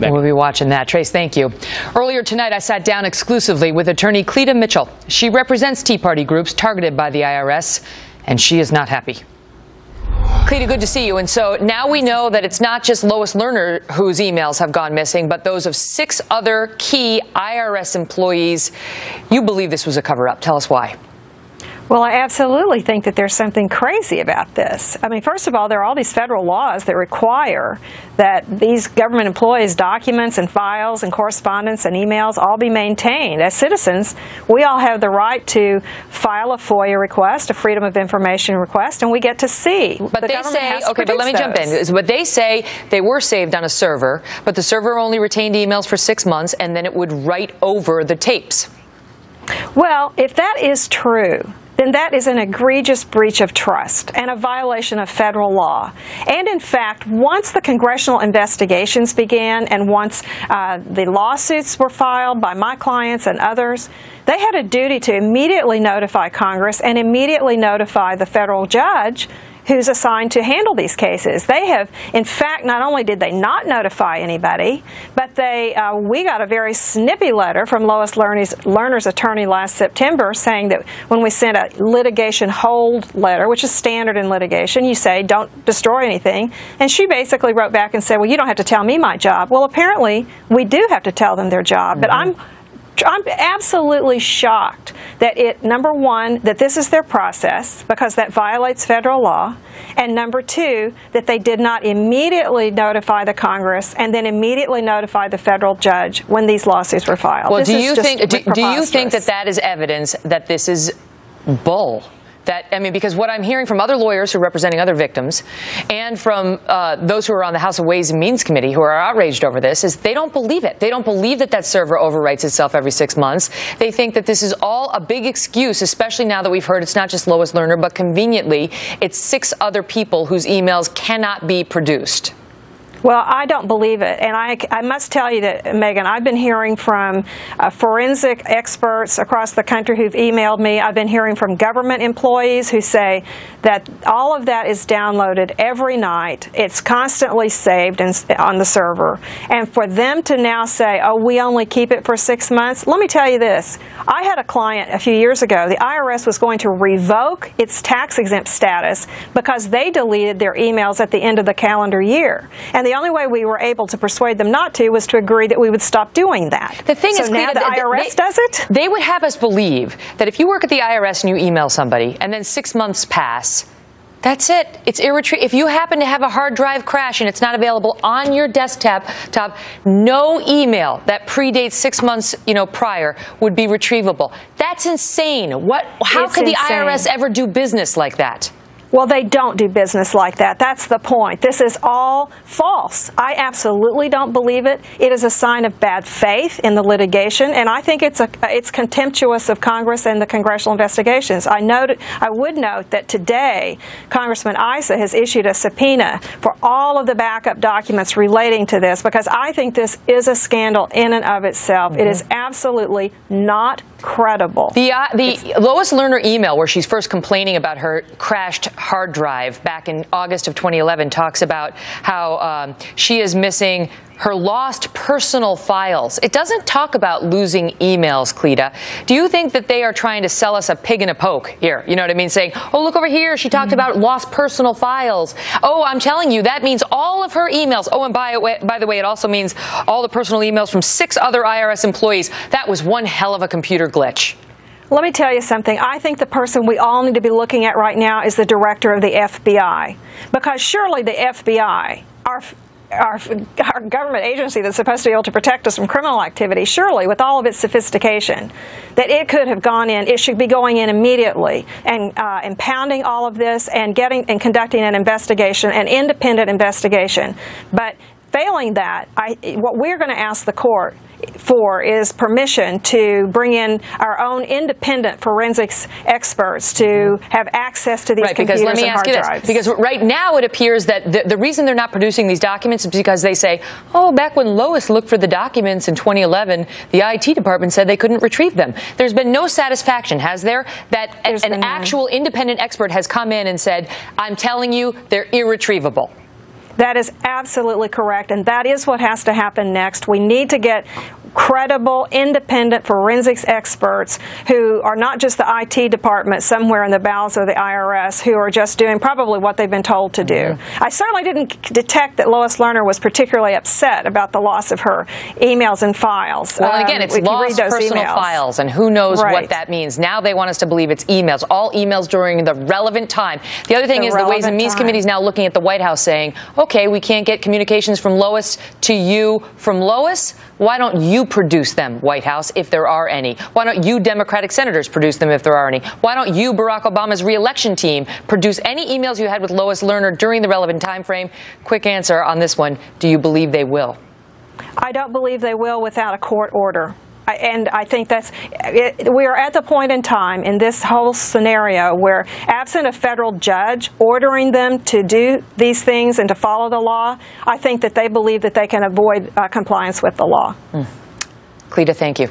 We'll be watching that. Trace, thank you. Earlier tonight, I sat down exclusively with attorney Cleta Mitchell. She represents Tea Party groups targeted by the IRS, and she is not happy. Cleta, good to see you. And so now we know that it's not just Lois Lerner whose emails have gone missing, but those of 6 other key IRS employees. You believe this was a cover-up. Tell us why. Well, I absolutely think that there's something crazy about this. I mean, first of all, there are all these federal laws that require that these government employees' documents and files and correspondence and emails all be maintained. As citizens, we all have the right to file a FOIA request, a Freedom of Information request, and we get to see. But they say, okay, but let me jump in. But they say they were saved on a server, but the server only retained emails for 6 months, and then it would write over the tapes. Well, if that is true, then that is an egregious breach of trust and a violation of federal law. And in fact, once the congressional investigations began and once the lawsuits were filed by my clients and others, they had a duty to immediately notify Congress and immediately notify the federal judge who's assigned to handle these cases. They have, in fact, not only did they not notify anybody, but we got a very snippy letter from Lois Lerner's attorney last September saying that when we sent a litigation hold letter, which is standard in litigation, you say don't destroy anything, and she basically wrote back and said, well, you don't have to tell me my job. Well, apparently we do have to tell them their job, but I'm absolutely shocked that number one, that this is their process because that violates federal law, and number two, that they did not immediately notify the Congress and then immediately notify the federal judge when these lawsuits were filed. Well, do you think that that is evidence that this is bull? Because what I'm hearing from other lawyers who are representing other victims and from those who are on the House of Ways and Means Committee who are outraged over this is they don't believe it. They don't believe that that server overwrites itself every 6 months. They think that this is all a big excuse, especially now that we've heard it's not just Lois Lerner, but conveniently it's 6 other people whose emails cannot be produced. Well, I don't believe it, and I must tell you that, Megan, I've been hearing from forensic experts across the country who've emailed me. I've been hearing from government employees who say that all of that is downloaded every night. It's constantly saved on the server. And for them to now say, oh, we only keep it for 6 months, let me tell you this. I had a client a few years ago. The IRS was going to revoke its tax-exempt status because they deleted their emails at the end of the calendar year. And the only way we were able to persuade them not to was to agree that we would stop doing that. The thing is, now the IRS does it? They would have us believe that if you work at the IRS and you email somebody and then 6 months pass, that's it. It's irretrievable. If you happen to have a hard drive crash and it's not available on your desktop, no email that predates 6 months, prior would be retrievable. That's insane. How could the IRS ever do business like that? Well, they don't do business like that. That's the point. This is all false. I absolutely don't believe it. It is a sign of bad faith in the litigation, and I think it's contemptuous of Congress and the congressional investigations. I would note that today, Congressman Issa has issued a subpoena for all of the backup documents relating to this because I think this is a scandal in and of itself. It is absolutely not credible. The Lois Lerner email where she's first complaining about her crashed hard drive back in August of 2011 talks about how she is missing her lost personal files. It doesn't talk about losing emails, Cleta. Do you think that they are trying to sell us a pig in a poke here? You know what I mean? Saying, oh, look over here. She talked about lost personal files. Oh, I'm telling you, that means all of her emails. Oh, and by the way, it also means all the personal emails from 6 other IRS employees. That was one hell of a computer glitch. Let me tell you something. I think the person we all need to be looking at right now is the director of the FBI. Because surely the FBI, our government agency that's supposed to be able to protect us from criminal activity, surely with all of its sophistication, that it could have gone in, it should be going in immediately and impounding all of this and conducting an investigation, an independent investigation. But failing that, what we're going to ask the court for is permission to bring in our own independent forensics experts to have access to these computers and hard drives. Because right now it appears that the reason they're not producing these documents is because they say, oh, back when Lois looked for the documents in 2011, the IT department said they couldn't retrieve them. There's been no satisfaction, has there, that an actual independent expert has come in and said, I'm telling you, they're irretrievable. That is absolutely correct, and that is what has to happen next. We need to get credible, independent forensics experts who are not just the IT department somewhere in the bowels of the IRS who are just doing probably what they've been told to do. I certainly didn't detect that Lois Lerner was particularly upset about the loss of her emails and files. Well, and again, it's lost personal files, and who knows what that means. Now they want us to believe it's emails, all emails during the relevant time. The other thing is the Ways and Means Committee is now looking at the White House saying, okay, we can't get communications from Lois to you from Lois. Why don't you produce them, White House, if there are any? Why don't you Democratic senators produce them if there are any? Why don't you, Barack Obama's re-election team, produce any emails you had with Lois Lerner during the relevant time frame? Quick answer on this one. Do you believe they will? I don't believe they will without a court order. And I think we are at the point in time in this whole scenario where, absent a federal judge ordering them to do these things and to follow the law, I think that they believe that they can avoid compliance with the law. Cleta, thank you.